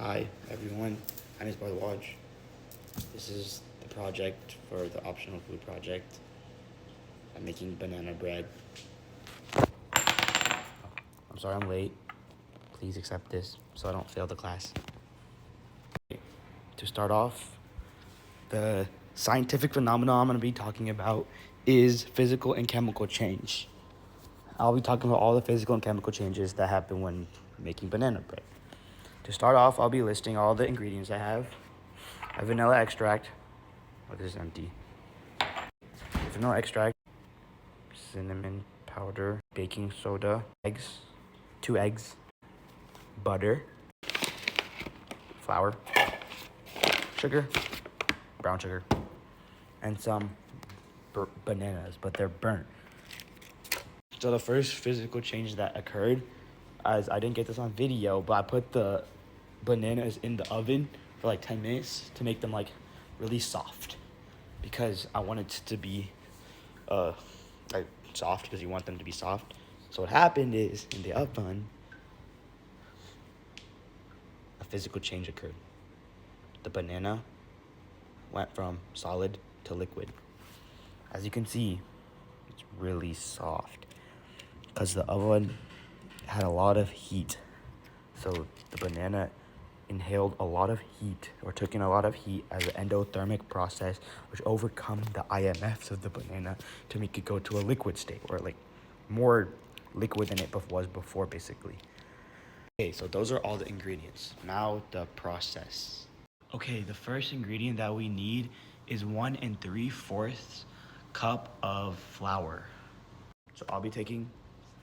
Hi everyone, my name is Bardwaj. This is the project for the optional food project. I'm making banana bread. I'm sorry I'm late. Please accept this so I don't fail the class. To start off, the scientific phenomenon I'm going to be talking about is physical and chemical change. I'll be talking about all the physical and chemical changes that happen when making banana bread. To start off, I'll be listing all the ingredients I have. I have vanilla extract. Oh, this is empty. Vanilla extract, cinnamon powder, baking soda, eggs, 2 eggs, butter, flour, sugar, brown sugar, and some bananas, but they're burnt. So the first physical change that occurred, as I didn't get this on video, but I put the bananas in the oven for like 10 minutes to make them like really soft, because I wanted it to be like soft, because you want them to be soft. So what happened is, in the oven, a physical change occurred. The banana went from solid to liquid. As you can see, it's really soft because the oven had a lot of heat. So the banana inhaled a lot of heat, or took in a lot of heat as an endothermic process, which overcome the IMFs of the banana to make it go to a liquid state, or like more liquid than it was before, basically. Okay, so those are all the ingredients. Now the process. Okay, the first ingredient that we need is 1 3/4 cup of flour. So I'll be taking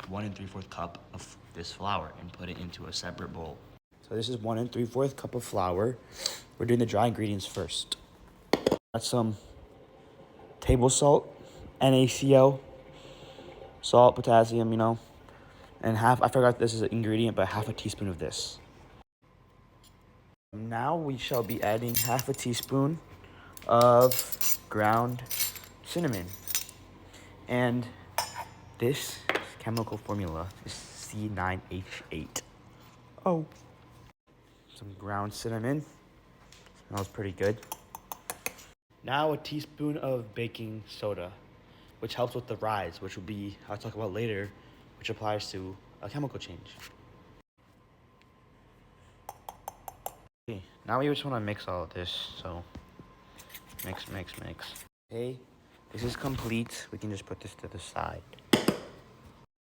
1 3/4 cup of this flour and put it into a separate bowl. So this is 1 3/4 cup of flour. We're doing the dry ingredients first. That's some table salt, NaCl, salt, potassium, and I forgot this is an ingredient, but half a teaspoon of this. Now we shall be adding half a teaspoon of ground cinnamon. And this chemical formula is C9H8. Oh. Some ground cinnamon. Smells pretty good. Now a teaspoon of baking soda, which helps with the rise, which will be, I'll talk about later, which applies to a chemical change. Okay, now we just want to mix all of this, so mix. Okay, this is complete. We can just put this to the side.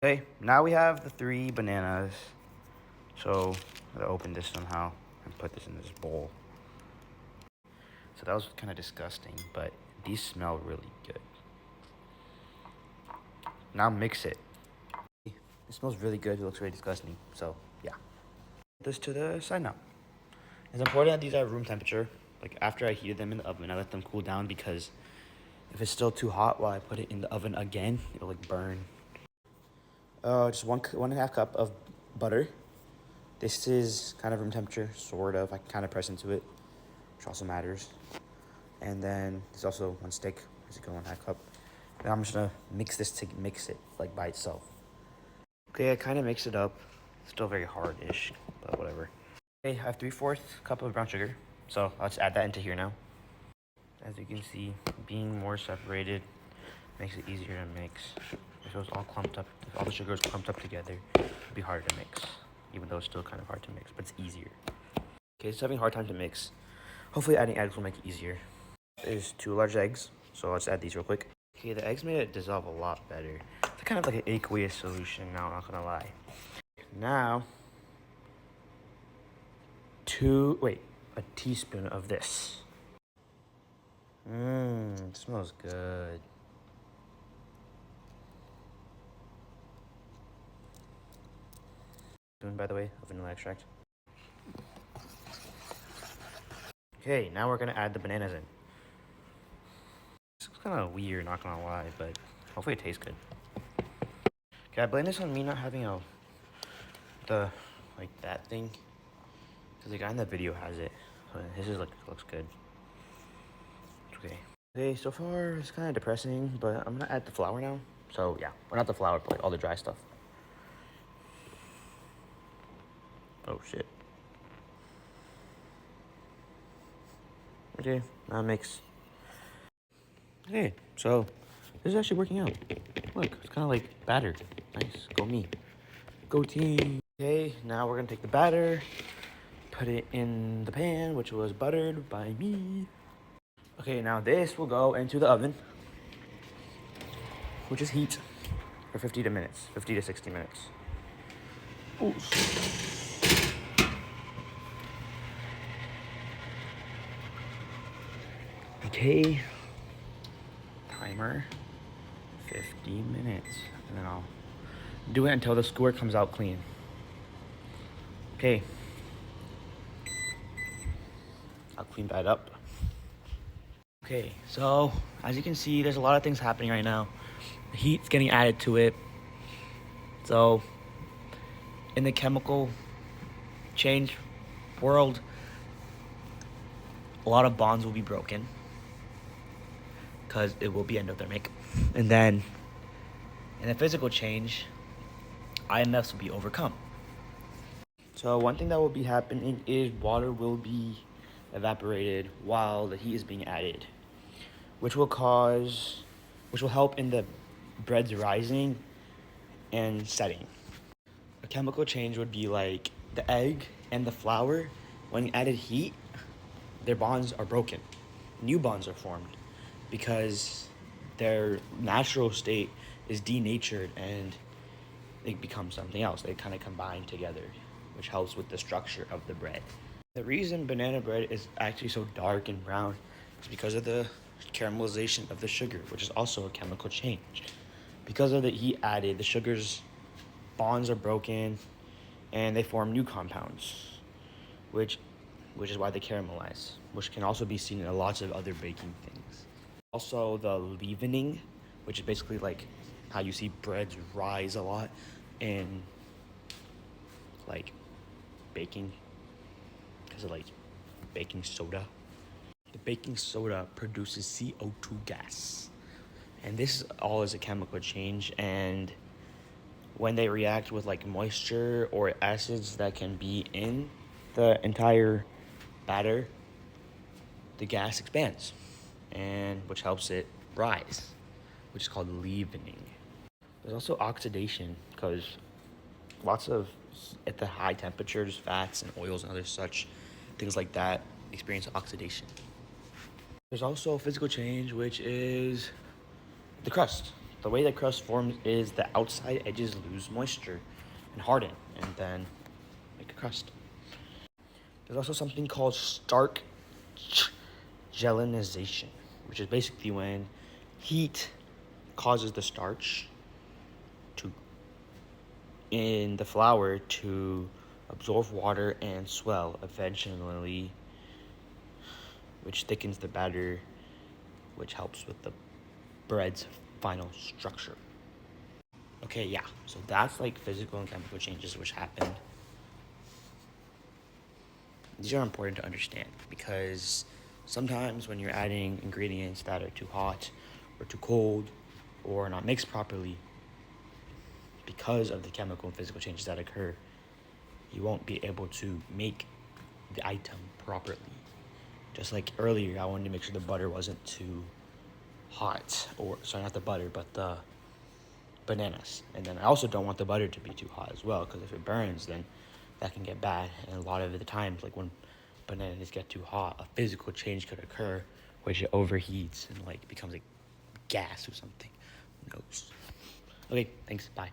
Okay, now we have the 3 bananas. So I'm gonna open this somehow and put this in this bowl. So that was kind of disgusting, but these smell really good. Now mix it. It smells really good. It looks really disgusting. So yeah. Put this to the side now. It's important that these are room temperature. Like after I heated them in the oven, I let them cool down, because if it's still too hot while I put it in the oven again, it'll like burn. Just 1.5 cup of butter. This is kind of room temperature, sort of. I can kind of press into it, which also matters. And then there's also 1 stick, as you go 1/2 cup. And I'm just gonna mix this to mix it like by itself. Okay, I kind of mixed it up. Still very hard-ish, but whatever. Okay, I have 3/4 cup of brown sugar. So let's add that into here now. As you can see, being more separated makes it easier to mix. If it was all clumped up, if all the sugar was clumped up together, it'd be harder to mix. Even though it's still kind of hard to mix, but it's easier. Okay, it's having a hard time to mix. Hopefully adding eggs will make it easier. There's 2 large eggs, so let's add these real quick. Okay, the eggs made it dissolve a lot better. It's kind of like an aqueous solution now, not gonna lie. Now, a teaspoon of this. It smells good. By the way, of vanilla extract. Okay, now we're gonna add the bananas in. It's kind of weird, not gonna lie, but hopefully it tastes good. Okay, I blame this on me not having that thing, because the guy in the video has it. His is looks good. Okay. Okay, so far it's kind of depressing, but I'm gonna add the flour now. So yeah, or not the flour, but like all the dry stuff. Oh shit. Okay, that makes... Okay, so this is actually working out. Look, it's kind of like batter. Nice, go me. Go team. Okay, now we're gonna take the batter, put it in the pan, which was buttered by me. Okay, now this will go into the oven, which is heat, for 50 to 60 minutes. Ooh. Okay, timer, 50 minutes, and then I'll do it until the skewer comes out clean. Okay, I'll clean that up. Okay, so as you can see, there's a lot of things happening right now. The heat's getting added to it. So in the chemical change world, a lot of bonds will be broken because it will be endothermic. And then in the physical change, IMFs will be overcome. So one thing that will be happening is water will be evaporated while the heat is being added, which will help in the bread's rising and setting. A chemical change would be like the egg and the flour. When added heat, their bonds are broken. New bonds are formed because their natural state is denatured and they become something else. They kind of combine together, which helps with the structure of the bread. The reason banana bread is actually so dark and brown is because of the caramelization of the sugar, which is also a chemical change. Because of the heat added, the sugar's bonds are broken and they form new compounds, which is why they caramelize, which can also be seen in lots of other baking things. Also the leavening, which is basically like how you see breads rise a lot in like baking, because of like baking soda. The baking soda produces CO2 gas, and this all is a chemical change, and when they react with like moisture or acids that can be in the entire batter, the gas expands, and which helps it rise, which is called leavening. There's also oxidation, because lots of, at the high temperatures, fats and oils and other such things like that experience oxidation. There's also a physical change, which is the crust. The way that crust forms is the outside edges lose moisture and harden, and then make a crust. There's also something called starch gelinization, which is basically when heat causes the starch in the flour to absorb water and swell eventually, which thickens the batter, which helps with the bread's final structure. Okay, yeah, so that's like physical and chemical changes which happened. These are important to understand because sometimes when you're adding ingredients that are too hot or too cold or not mixed properly, because of the chemical and physical changes that occur, you won't be able to make the item properly. Just like earlier, I wanted to make sure the butter wasn't too hot, or sorry, not the butter, but the bananas. And then I also don't want the butter to be too hot as well, because if it burns, then that can get bad. And a lot of the times, like when bananas get too hot, a physical change could occur, which it overheats and like becomes like gas or something. Who knows? Okay, thanks, bye.